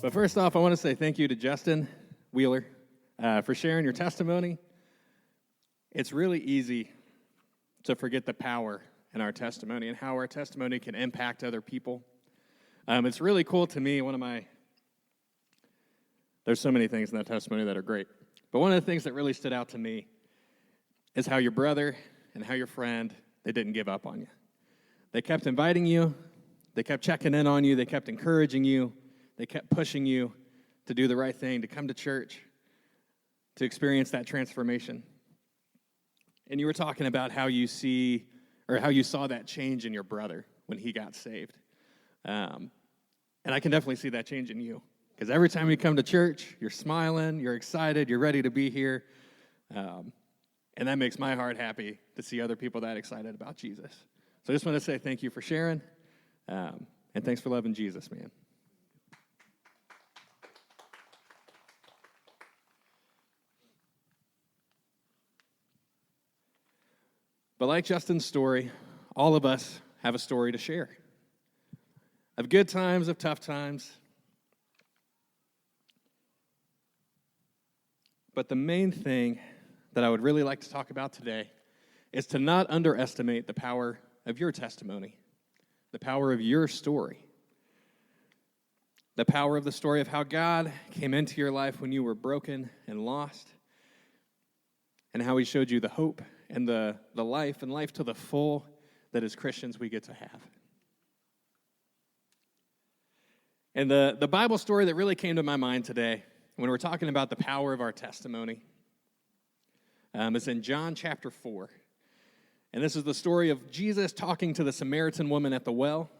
But first off, I want to say thank you to Justin Wheeler for sharing your testimony. It's really easy to forget the power in our testimony and how our testimony can impact other people. It's really cool to me. There's so many things in that testimony that are great. But one of the things that really stood out to me is how your brother and how your friend, they didn't give up on you. They kept inviting you. They kept checking in on you. They kept encouraging you. They kept pushing you to do the right thing, to come to church, to experience that transformation. And you were talking about how you saw that change in your brother when he got saved. And I can definitely see that change in you. Because every time you come to church, you're smiling, you're excited, you're ready to be here. And that makes my heart happy to see other people that excited about Jesus. So I just want to say thank you for sharing. And thanks for loving Jesus, man. But like Justin's story, all of us have a story to share. Of good times, of tough times. But the main thing that I would really like to talk about today is to not underestimate the power of your testimony, the power of your story, the power of the story of how God came into your life when you were broken and lost, and how he showed you the hope and the life and life to the full that as Christians we get to have. And the Bible story that really came to my mind today when we're talking about the power of our testimony is in John chapter 4. And this is the story of Jesus talking to the Samaritan woman at the well.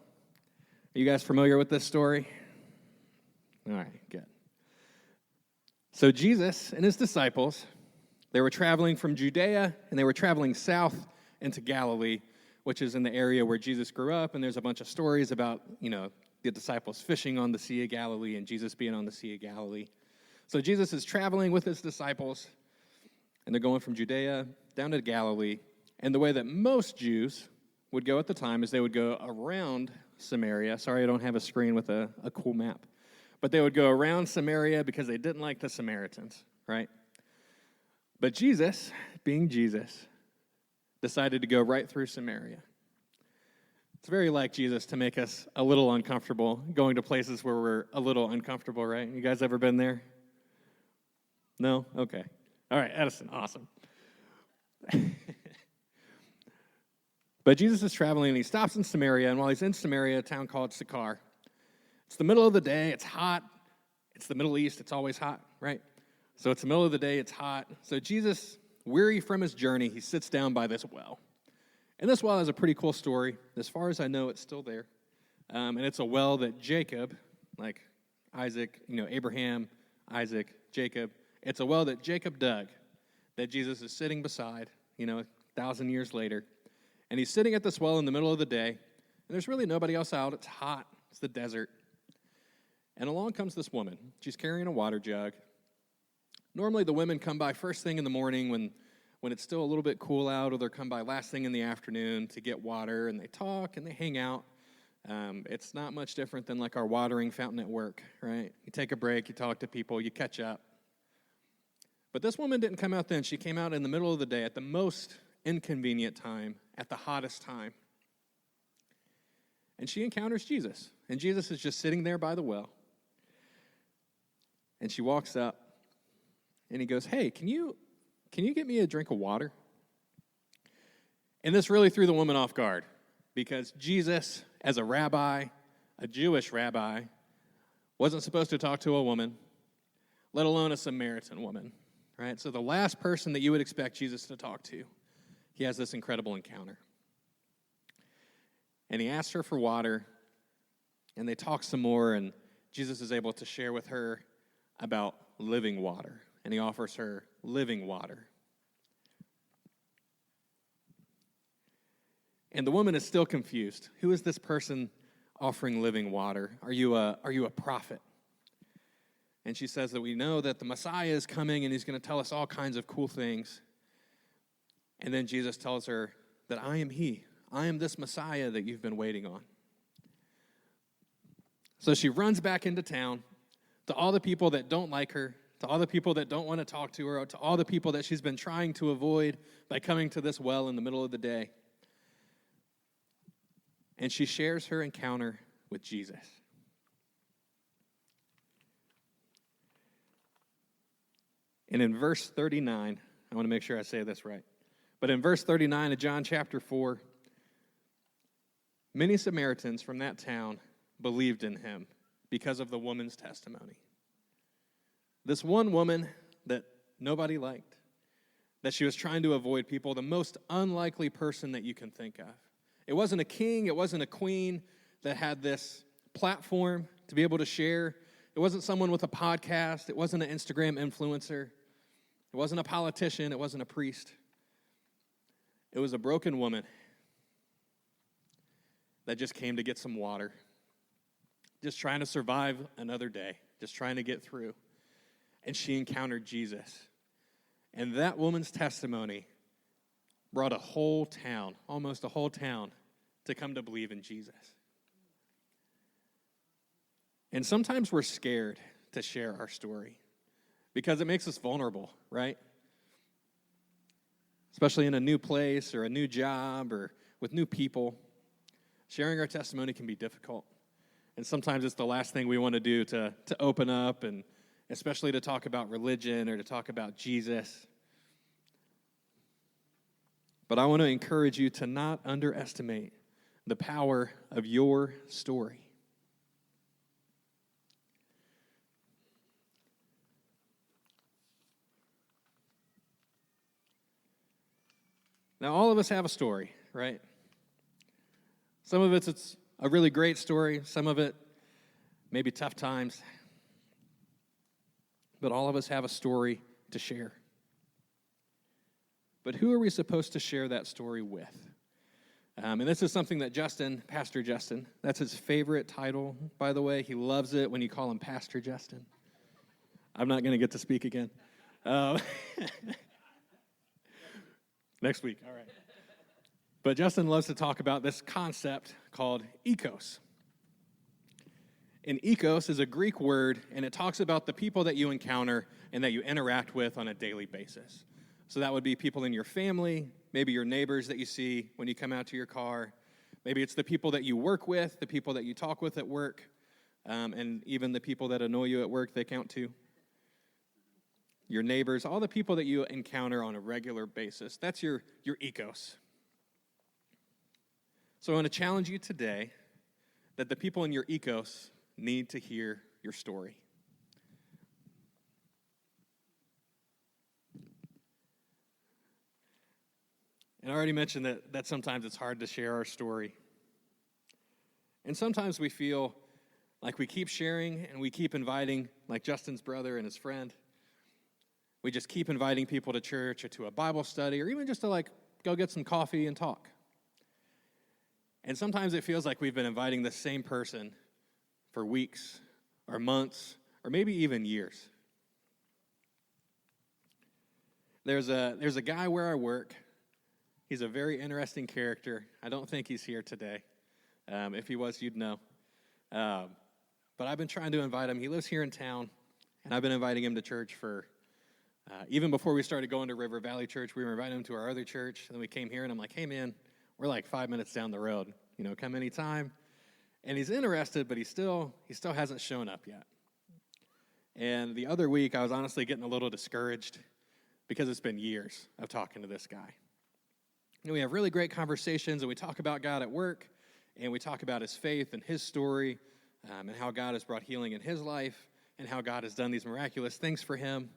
Are you guys familiar with this story? All right, good. So Jesus and his disciples, they were traveling from Judea, and they were traveling south into Galilee, which is in the area where Jesus grew up, and there's a bunch of stories about, the disciples fishing on the Sea of Galilee and Jesus being on the Sea of Galilee. So Jesus is traveling with his disciples, and they're going from Judea down to Galilee, and the way that most Jews would go at the time is they would go around Samaria. Sorry, I don't have a screen with a cool map. But they would go around Samaria because they didn't like the Samaritans, right? But Jesus, being Jesus, decided to go right through Samaria. It's very like Jesus to make us a little uncomfortable, going to places where we're a little uncomfortable, right? You guys ever been there? No? Okay. All right, Edison, awesome. But Jesus is traveling, and he stops in Samaria, and while he's in Samaria, a town called Sychar, it's the middle of the day, it's hot, it's the Middle East, it's always hot, right? So it's the middle of the day, it's hot. So Jesus, weary from his journey, he sits down by this well. And this well has a pretty cool story. As far as I know, it's still there. And it's a well that Jacob, like Isaac, Abraham, Isaac, Jacob, it's a well that Jacob dug, that Jesus is sitting beside, 1,000 years later. And he's sitting at this well in the middle of the day, and there's really nobody else out. It's hot. It's the desert. And along comes this woman. She's carrying a water jug. Normally, the women come by first thing in the morning when it's still a little bit cool out, or they'll come by last thing in the afternoon to get water, and they talk and they hang out. It's not much different than like our watering fountain at work, right? You take a break, you talk to people, you catch up. But this woman didn't come out then. She came out in the middle of the day at the most inconvenient time, at the hottest time. And she encounters Jesus. And Jesus is just sitting there by the well. And she walks up, and he goes, "Hey, can you get me a drink of water?" And this really threw the woman off guard, because Jesus, as a rabbi, a Jewish rabbi, wasn't supposed to talk to a woman, let alone a Samaritan woman, right? So the last person that you would expect Jesus to talk to, he has this incredible encounter. And he asks her for water, and they talk some more, and Jesus is able to share with her about living water, and he offers her living water. And the woman is still confused. Who is this person offering living water? Are you a prophet? And she says that we know that the Messiah is coming, and he's going to tell us all kinds of cool things. And then Jesus tells her that I am he. I am this Messiah that you've been waiting on. So she runs back into town, to all the people that don't like her, to all the people that don't want to talk to her, to all the people that she's been trying to avoid by coming to this well in the middle of the day. And she shares her encounter with Jesus. And in verse 39, I want to make sure I say this right. But in verse 39 of John chapter 4, many Samaritans from that town believed in him because of the woman's testimony. This one woman that nobody liked, that she was trying to avoid people, the most unlikely person that you can think of. It wasn't a king, it wasn't a queen that had this platform to be able to share. It wasn't someone with a podcast, it wasn't an Instagram influencer. It wasn't a politician, it wasn't a priest. It was a broken woman that just came to get some water, just trying to survive another day, just trying to get through. And she encountered Jesus. And that woman's testimony brought a whole town, almost a whole town, to come to believe in Jesus. And sometimes we're scared to share our story because it makes us vulnerable, right? Especially in a new place or a new job or with new people. Sharing our testimony can be difficult. And sometimes it's the last thing we want to do to open up, and especially to talk about religion or to talk about Jesus. But I want to encourage you to not underestimate the power of your story. Now, all of us have a story, right? Some of it's a really great story. Some of it maybe tough times. But all of us have a story to share. But who are we supposed to share that story with? And this is something that Pastor Justin, that's his favorite title, by the way. He loves it when you call him Pastor Justin. I'm not going to get to speak again. Next week, all right. But Justin loves to talk about this concept called ethos. And ethos is a Greek word, and it talks about the people that you encounter and that you interact with on a daily basis. So that would be people in your family, maybe your neighbors that you see when you come out to your car. Maybe it's the people that you work with, the people that you talk with at work, and even the people that annoy you at work, they count too. Your neighbors, all the people that you encounter on a regular basis. That's your ethos. So I want to challenge you today that the people in your ethos need to hear your story. And I already mentioned that sometimes it's hard to share our story. And sometimes we feel like we keep sharing and we keep inviting, like Justin's brother and his friend. We just keep inviting people to church or to a Bible study or even just to go get some coffee and talk. And sometimes it feels like we've been inviting the same person for weeks or months or maybe even years. There's a guy where I work. He's a very interesting character. I don't think he's here today. If he was, you'd know. But I've been trying to invite him. He lives here in town, and I've been inviting him to church for even before we started going to River Valley Church. We were inviting him to our other church, and then we came here, and I'm like, hey, man, we're like 5 minutes down the road. Come anytime. And he's interested, but he still hasn't shown up yet. And the other week, I was honestly getting a little discouraged because it's been years of talking to this guy. And we have really great conversations, and we talk about God at work, and we talk about his faith and his story, and how God has brought healing in his life, and how God has done these miraculous things for him.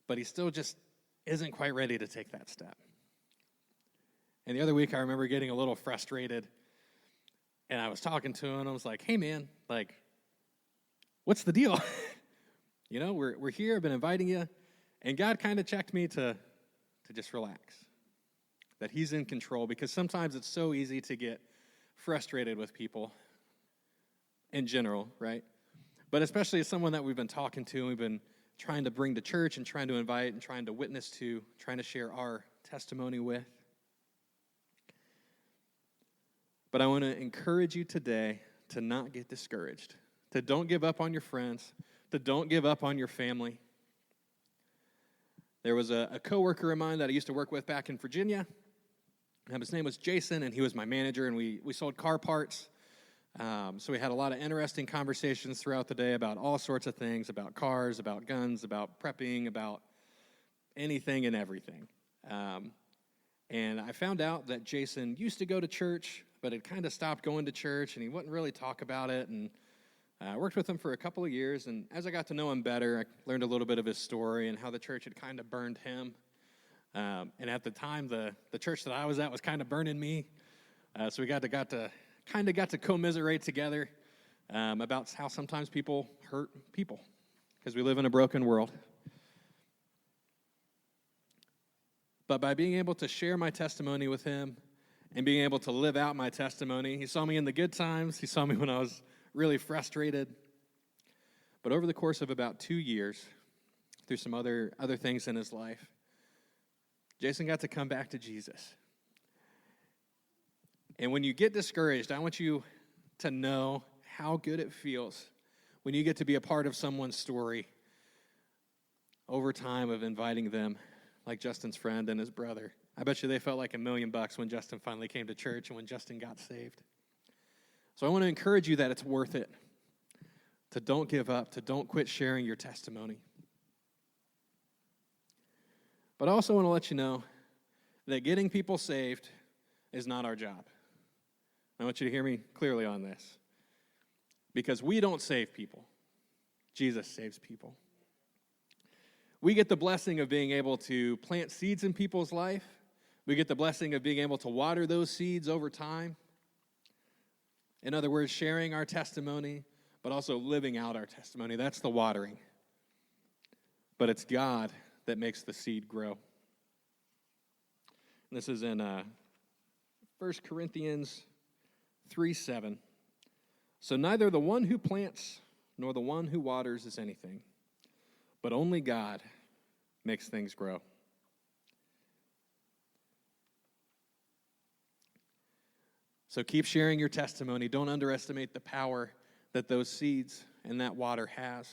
But he still just isn't quite ready to take that step. And the other week, I remember getting a little frustrated, and I was talking to him, and I was like, hey, man, what's the deal? We're here, I've been inviting you, and God kind of checked me to just relax, that he's in control, because sometimes it's so easy to get frustrated with people in general, right? But especially as someone that we've been talking to, and we've been trying to bring to church and trying to invite and trying to witness to, trying to share our testimony with. But I want to encourage you today to not get discouraged, to don't give up on your friends, to don't give up on your family. There was a coworker of mine that I used to work with back in Virginia. His name was Jason, and he was my manager, and we sold car parts. So we had a lot of interesting conversations throughout the day about all sorts of things, about cars, about guns, about prepping, about anything and everything. And I found out that Jason used to go to church, but had kind of stopped going to church, and he wouldn't really talk about it. And I worked with him for a couple of years, and as I got to know him better, I learned a little bit of his story and how the church had kind of burned him. And at the time, the church that I was at was kind of burning me. So we got to commiserate together about how sometimes people hurt people because we live in a broken world. But by being able to share my testimony with him and being able to live out my testimony, he saw me in the good times. He saw me when I was really frustrated. But over the course of about 2 years, through some other things in his life, Jason got to come back to Jesus. And when you get discouraged, I want you to know how good it feels when you get to be a part of someone's story over time of inviting them, like Justin's friend and his brother. I bet you they felt like $1 million when Justin finally came to church and when Justin got saved. So I want to encourage you that it's worth it, to don't give up, to don't quit sharing your testimony. But I also want to let you know that getting people saved is not our job. I want you to hear me clearly on this. Because we don't save people. Jesus saves people. We get the blessing of being able to plant seeds in people's life. We get the blessing of being able to water those seeds over time. In other words, sharing our testimony, but also living out our testimony. That's the watering. But it's God that makes the seed grow. And this is in 1 Corinthians 3:7. So neither the one who plants nor the one who waters is anything, but only God makes things grow. So keep sharing your testimony. Don't underestimate the power that those seeds and that water has.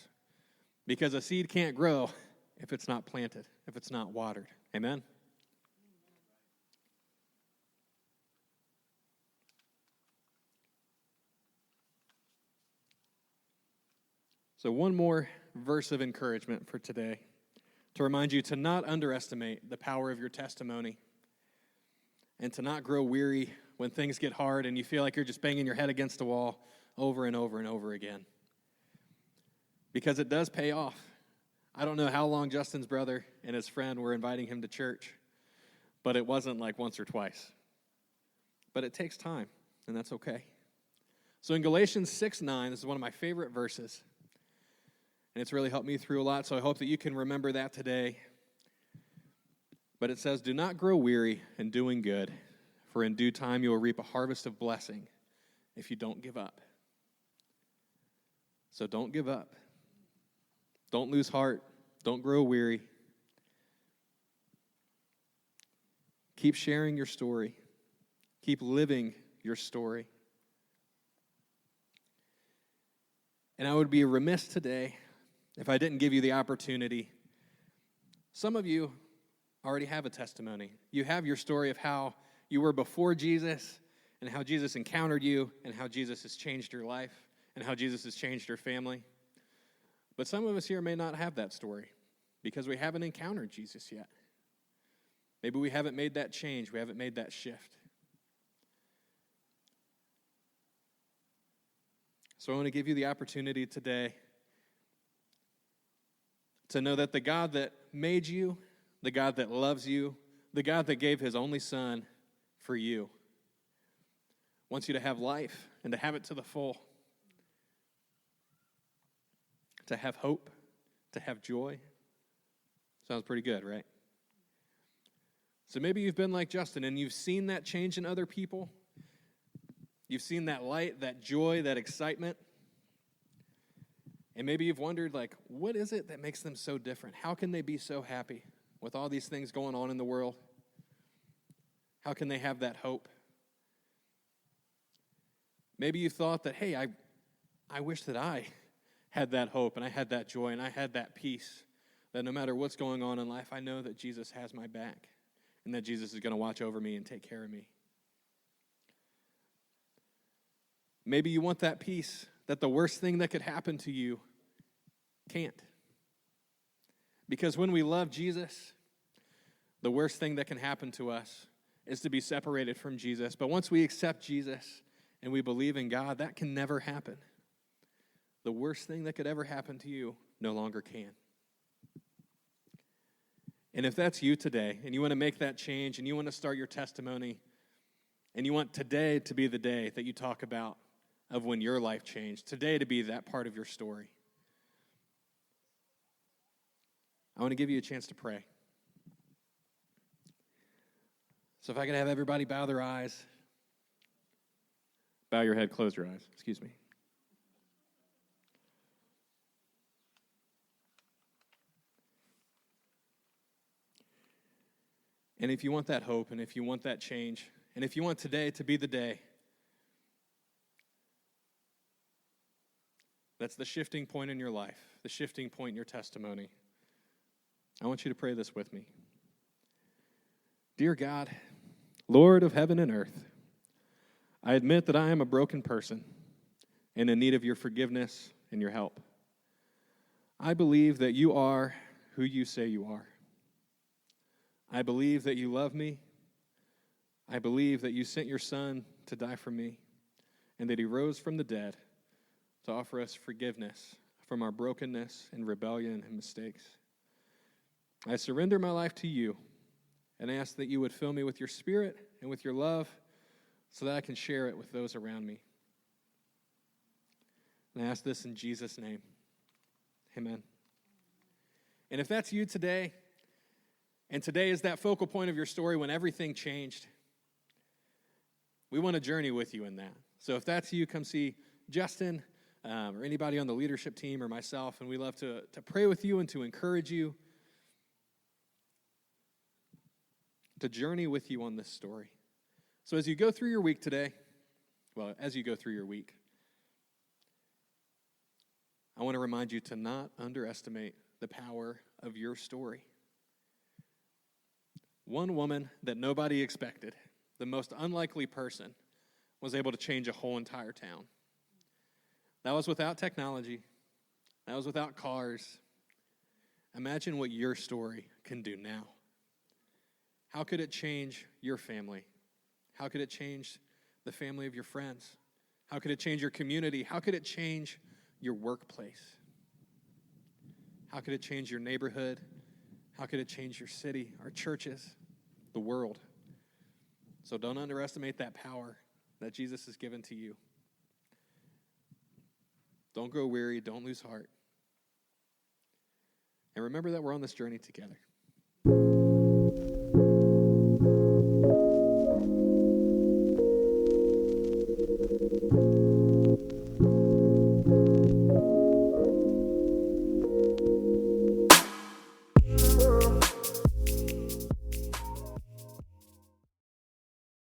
Because a seed can't grow if it's not planted, if it's not watered. Amen? So one more verse of encouragement for today to remind you to not underestimate the power of your testimony and to not grow weary when things get hard and you feel like you're just banging your head against the wall over and over and over again. Because it does pay off. I don't know how long Justin's brother and his friend were inviting him to church, but it wasn't like once or twice. But it takes time, and that's okay. So in Galatians 6:9, this is one of my favorite verses, and it's really helped me through a lot, so I hope that you can remember that today. But it says, "Do not grow weary in doing good, for in due time you will reap a harvest of blessing if you don't give up." So don't give up. Don't lose heart. Don't grow weary. Keep sharing your story. Keep living your story. And I would be remiss today if I didn't give you the opportunity. Some of you already have a testimony. You have your story of how you were before Jesus and how Jesus encountered you and how Jesus has changed your life and how Jesus has changed your family. But some of us here may not have that story because we haven't encountered Jesus yet. Maybe we haven't made that change. We haven't made that shift. So I want to give you the opportunity today to know that the God that made you, the God that loves you, the God that gave his only son for you, wants you to have life and to have it to the full. To have hope, to have joy. Sounds pretty good, right? So maybe you've been like Justin and you've seen that change in other people. You've seen that light, that joy, that excitement. And maybe you've wondered, like, what is it that makes them so different? How can they be so happy with all these things going on in the world? How can they have that hope? Maybe you thought that, hey, I wish that I had that hope, and I had that joy, and I had that peace that no matter what's going on in life, I know that Jesus has my back and that Jesus is going to watch over me and take care of me. Maybe you want that peace that the worst thing that could happen to you can't. Because when we love Jesus, the worst thing that can happen to us is to be separated from Jesus. But once we accept Jesus and we believe in God, that can never happen. The worst thing that could ever happen to you no longer can. And if that's you today, and you want to make that change, and you want to start your testimony, and you want today to be the day that you talk about of when your life changed, today to be that part of your story, I want to give you a chance to pray. So if I could have everybody bow their eyes, bow your head, close your eyes, excuse me. And if you want that hope, and if you want that change, and if you want today to be the day that's the shifting point in your life, the shifting point in your testimony, I want you to pray this with me. Dear God, Lord of heaven and earth, I admit that I am a broken person and in need of your forgiveness and your help. I believe that you are who you say you are. I believe that you love me. I believe that you sent your Son to die for me and that he rose from the dead to offer us forgiveness from our brokenness and rebellion and mistakes. I surrender my life to you and ask that you would fill me with your Spirit and with your love so that I can share it with those around me. And I ask this in Jesus' name. Amen. And if that's you today, and today is that focal point of your story when everything changed, we want to journey with you in that. So if that's you, come see Justin or anybody on the leadership team or myself, and we love to pray with you and to encourage you, to journey with you on this story. So as you go through your week today, as you go through your week, I want to remind you to not underestimate the power of your story. One woman that nobody expected, the most unlikely person, was able to change a whole entire town. That was without technology. That was without cars. Imagine what your story can do now. How could it change your family? How could it change the family of your friends? How could it change your community? How could it change your workplace? How could it change your neighborhood? How could it change your city, our churches, the world? So don't underestimate that power that Jesus has given to you. Don't grow weary. Don't lose heart. And remember that we're on this journey together.